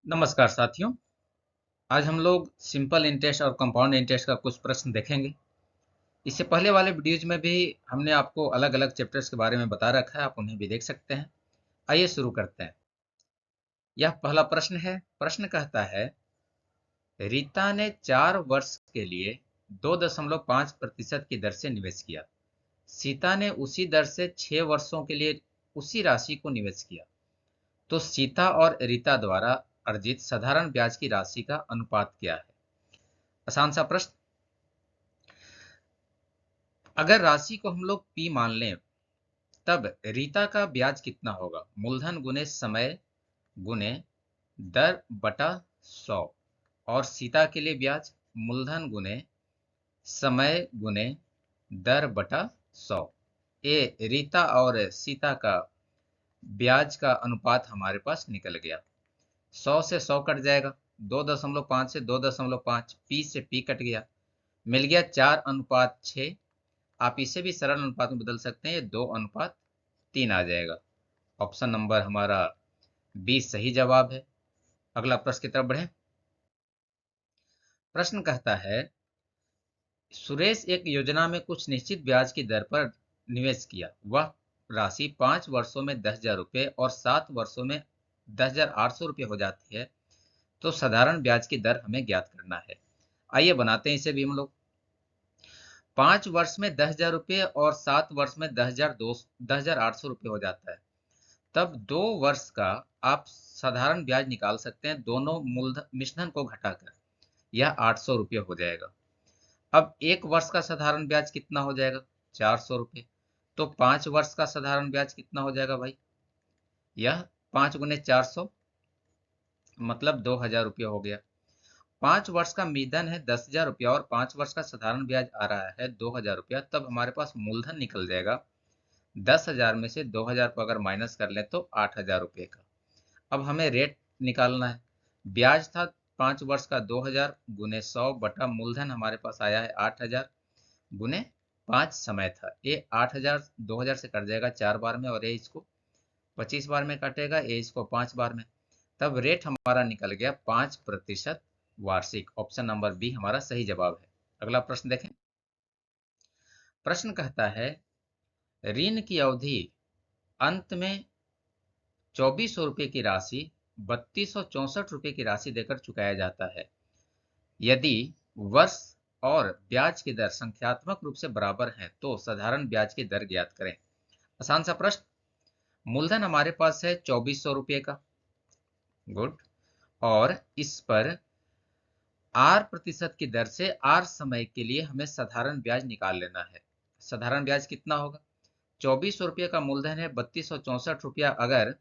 नमस्कार साथियों। आज हम लोग सिंपल इंटरेस्ट और कंपाउंड इंटरेस्ट का कुछ प्रश्न देखेंगे। इससे पहले वाले वीडियोज में भी हमने आपको अलग अलग चैप्टर्स के बारे में बता रखा है, आप उन्हें भी देख सकते हैं। आइए शुरू करते हैं। यह पहला प्रश्न है। प्रश्न कहता है, रीता ने 4 वर्ष के लिए 2.5% की दर से निवेश किया। सीता ने उसी दर से 6 वर्षों के लिए उसी राशि को निवेश किया। तो सीता और रीता द्वारा अर्जित साधारण ब्याज की राशि का अनुपात क्या है? आसान सा प्रश्न। अगर राशि को हम लोग पी मान लें, तब रीता का ब्याज कितना होगा? मूलधन गुने समय गुने दर बटा 100। और सीता के लिए ब्याज मूलधन गुने समय गुने दर बटा 100। ये रीता और सीता का ब्याज का अनुपात हमारे पास निकल गया। 100 से 100 कट जाएगा, 2.5 से 2.5, पी से पी कट गया, मिल गया 4:6। आप इसे भी सरल अनुपात में बदल सकते हैं, ये 2:3 आ जाएगा। ऑप्शन नंबर हमारा 20 सही जवाब है। अगला प्रश्न की तरफ बढ़े। प्रश्न कहता है, सुरेश एक योजना में कुछ निश्चित ब्याज की दर पर निवेश किया। वह राशि 5 वर्षों में 10,000 रुपये और 7 वर्षों में 10,800 रुपये हो जाती है। तो साधारण ब्याज की दर हमें ज्ञात करना है। आइए बनाते हैं इसे भी हम लोग। 5 वर्ष में 10,000 रुपये और 7 वर्ष में 10,800 रुपये हो जाता है। तब 2 वर्ष का आप साधारण ब्याज निकाल सकते हैं, दोनों मूलधन मिश्रण को घटाकर। यह 800 रुपये हो जाएगा। अब 1 वर्ष का साधारण ब्याज कितना हो जाएगा? 400 रुपये। तो 5 वर्ष का साधारण ब्याज कितना हो जाएगा भाई? यह 5 गुने 400 मतलब 2,000 रुपये हो गया। 5 वर्ष का मूलधन है 10,000 रुपया और 5 वर्ष का साधारण ब्याज आ रहा है 2,000 रुपया। तब हमारे पास मूलधन निकल जाएगा 10,000 में से 2,000 को अगर माइनस कर लें तो 8,000 रुपये का। अब हमें रेट निकालना है। ब्याज था 5 वर्ष का 2,000 गुने 100 बटा मूलधन हमारे पास आया है 8,000 गुने 5 समय था। ये 8,000 2,000 से कट जाएगा 4 बार में, और ये इसको 25 बार में काटेगा, ये इसको 5 बार में। तब रेट हमारा निकल गया 5% वार्षिक। ऑप्शन नंबर बी हमारा सही जवाब है। अगला प्रश्न देखें। प्रश्न कहता है, ऋण की अवधि अंत में 2,400 रुपये की राशि 3,264 रुपये की राशि देकर चुकाया जाता है। यदि वर्ष और ब्याज की दर संख्यात्मक रूप से बराबर है तो साधारण ब्याज की दर ज्ञात करें। आसान सा प्रश्न। मूलधन हमारे पास है 2,400 रुपये का। गुड। और इस पर R% की दर से R समय के लिए हमें साधारण ब्याज निकाल लेना है। साधारण ब्याज कितना होगा? 2,400 रुपये का मूलधन है, 3,264 रुपया अगर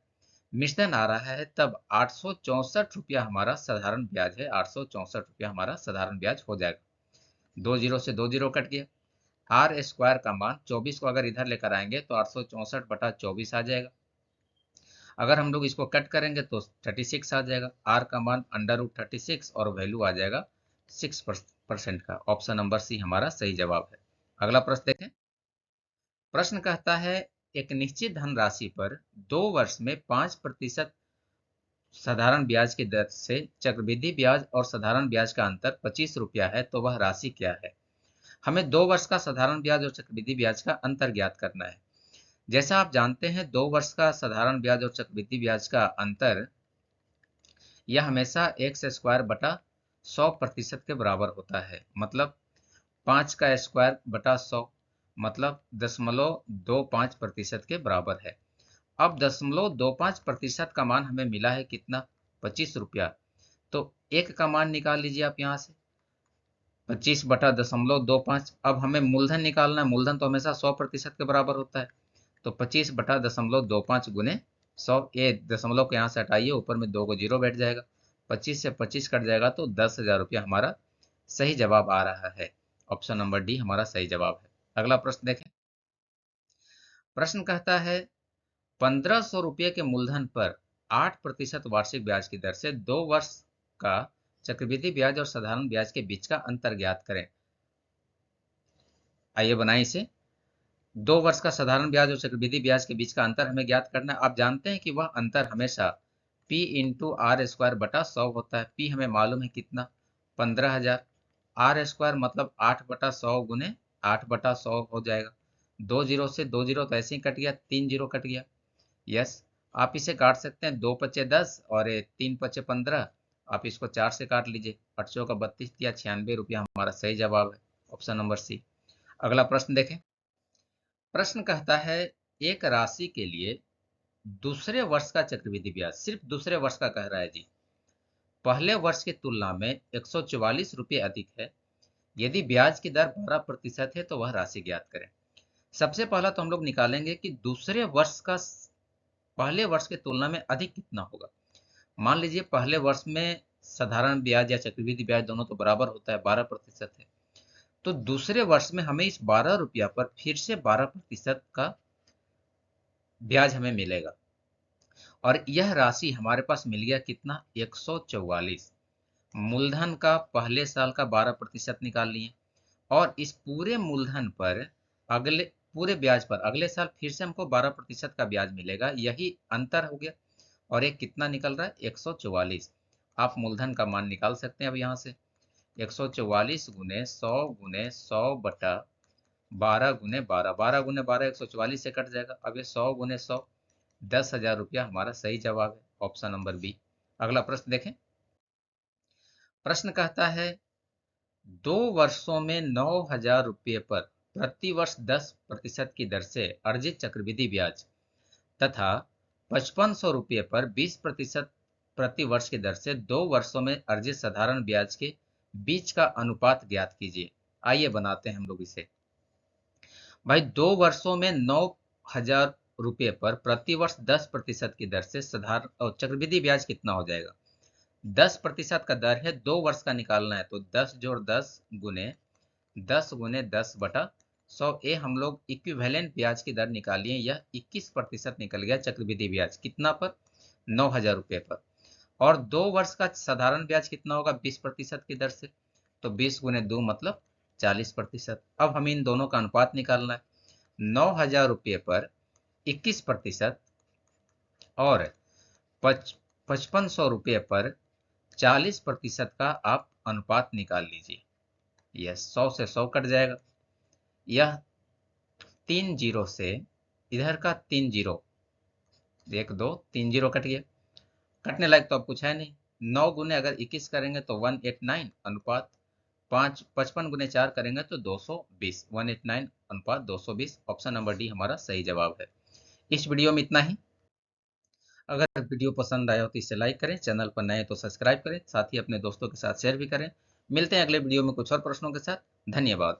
मिश्रण आ रहा है, तब 864 रुपया हमारा साधारण ब्याज है। 864 रुपया हमारा साधारण ब्याज हो जाएगा। 2 जीरो से 2 जीरो कट गया। आर स्क्वायर का मान 24 को अगर इधर लेकर आएंगे तो 864/24 आ जाएगा। अगर हम लोग इसको कट करेंगे तो 36 आ जाएगा। आर का मान √36 और वैल्यू आ जाएगा 6% का। ऑप्शन नंबर सी हमारा सही जवाब है। अगला प्रश्न देखें। प्रश्न कहता है, एक निश्चित धनराशि पर 2 वर्ष में 5% साधारण ब्याज की दर से चक्रवृद्धि ब्याज और साधारण ब्याज का अंतर 25 रुपया है, तो वह राशि क्या है? हमें 2 वर्ष का साधारण ब्याज और चक्रवृद्धि ब्याज का अंतर ज्ञात करना है। जैसा आप जानते हैं, 2 वर्ष का साधारण ब्याज और चक्रवृद्धि ब्याज का अंतर यह हमेशा x² बटा 100% के बराबर होता है। मतलब 5 का स्क्वायर बटा 100 मतलब 0.25% के बराबर है। अब 0.25% का मान हमें मिला है कितना? 25 रुपया। तो एक का मान निकाल लीजिए आप यहाँ से, 25/0.25। अब हमें मूलधन निकालना है। मूलधन तो हमेशा 100% के बराबर होता है। तो 25/0.25 गुने 100। ये दशमलव को यहाँ से हटाइए, ऊपर में 2 को जीरो बैठ जाएगा। 25 से 25 कट जाएगा तो 10,000 रुपया हमारा सही जवाब आ रहा है। ऑप्शन नंबर डी हमारा सही जवाब है। अगला प्रश्न देखें। प्रश्न कहता है, 1,500 रुपये के मूलधन पर 8% वार्षिक ब्याज की दर से 2 वर्ष का चक्रवृद्धि ब्याज और साधारण ब्याज के बीच का अंतर ज्ञात करें। आइए बनाएं इसे। 2 वर्ष का साधारण ब्याज और चक्रवृद्धि ब्याज के बीच का अंतर हमें ज्ञात करना है। आप जानते हैं कि वह अंतर हमेशा P इंटू आर स्क्वायर बटा 100 होता है। P हमें मालूम है कितना, 15,000। आर स्क्वायर मतलब 8/100 गुने 8/100 हो जाएगा। 2 जीरो से 2 जीरो तो ऐसे ही कट गया, 3 जीरो कट गया। यस, आप इसे काट सकते हैं, 2 पचे 10 और 3 पचे 15। आप इसको 4 से काट लीजिए, 8 का 32 दिया, 96 रुपया हमारा सही जवाब है, ऑप्शन नंबर सी। अगला प्रश्न देखें। प्रश्न कहता है एक राशि के लिए दूसरे वर्ष का चक्रवृद्धि ब्याज, सिर्फ दूसरे वर्ष का कह रहा है जी, पहले वर्ष की तुलना में 144 रुपये अधिक है। यदि ब्याज की दर 12% है तो वह राशि ज्ञात करें। सबसे पहला तो हम लोग निकालेंगे कि दूसरे वर्ष का पहले वर्ष की तुलना में अधिक कितना होगा। मान लीजिए पहले वर्ष में साधारण ब्याज या चक्रवृद्धि ब्याज दोनों तो बराबर होता है, 12% है। तो दूसरे वर्ष में हमें इस 12 रुपया पर फिर से 12% का ब्याज हमें मिलेगा, और यह राशि हमारे पास मिल गया कितना, 144। मूलधन का पहले साल का 12% निकाल लिए, और इस पूरे मूलधन पर अगले पूरे ब्याज पर अगले साल फिर से हमको 12% का ब्याज मिलेगा, यही अंतर हो गया। और एक कितना निकल रहा है, 144। आप मूलधन का मान निकाल सकते हैं अब यहाँ से, 144 गुने 100 बटा 12 गुने 12, 12 गुने 12 144 से कट जाएगा। अब ये 100 गुने 100, 10,000 रुपया हमारा सही जवाब है, ऑप्शन नंबर बी। अगला प्रश्न देखें। प्रश्न कहता है 2 वर्षों में 9,000 रुपये पर प्रति वर्ष 10% की दर से अर्जित चक्रवृद्धि ब्याज तथा 5500 रुपये पर 20% प्रति वर्ष की दर से 2 वर्षों में अर्जित साधारण ब्याज के बीच का अनुपात ज्ञात कीजिए। आइए बनाते हैं हम लोग इसे। भाई 2 वर्षों में 9,000 रुपये पर प्रति वर्ष 10% की दर से साधारण चक्रवृद्धि ब्याज कितना हो जाएगा। 10% का दर है, 2 वर्ष का निकालना है, तो 10 + 10 गुने 10 × 10/100। ये हम लोग इक्विवेलेंट ब्याज की दर निकालिए, यह 21% निकल गया चक्रवृद्धि ब्याज, कितना पर, 9,000 रुपये पर। और 2 वर्ष का साधारण ब्याज कितना होगा, 20% की दर से, तो 20 × 2 मतलब 40%। अब हमें इन दोनों का अनुपात निकालना है। 9,000 रुपये पर 21% और 5500 रुपये पर 40% का आप अनुपात निकाल लीजिए। यह 100 से 100 कट जाएगा, यह 3 जीरो से इधर का 3 जीरो, 1 2 3 जीरो कट गया। कटने लायक तो अब कुछ है नहीं। 9 गुने अगर 21 करेंगे तो 189 अनुपात, 55 गुने 4 करेंगे तो 220, 189 अनुपात 220। ऑप्शन नंबर डी हमारा सही जवाब है। इस वीडियो में इतना ही। अगर वीडियो पसंद आया हो तो इसे लाइक करें, चैनल पर नए तो सब्सक्राइब करें, साथ ही अपने दोस्तों के साथ शेयर भी करें। मिलते हैं अगले वीडियो में कुछ और प्रश्नों के साथ। धन्यवाद।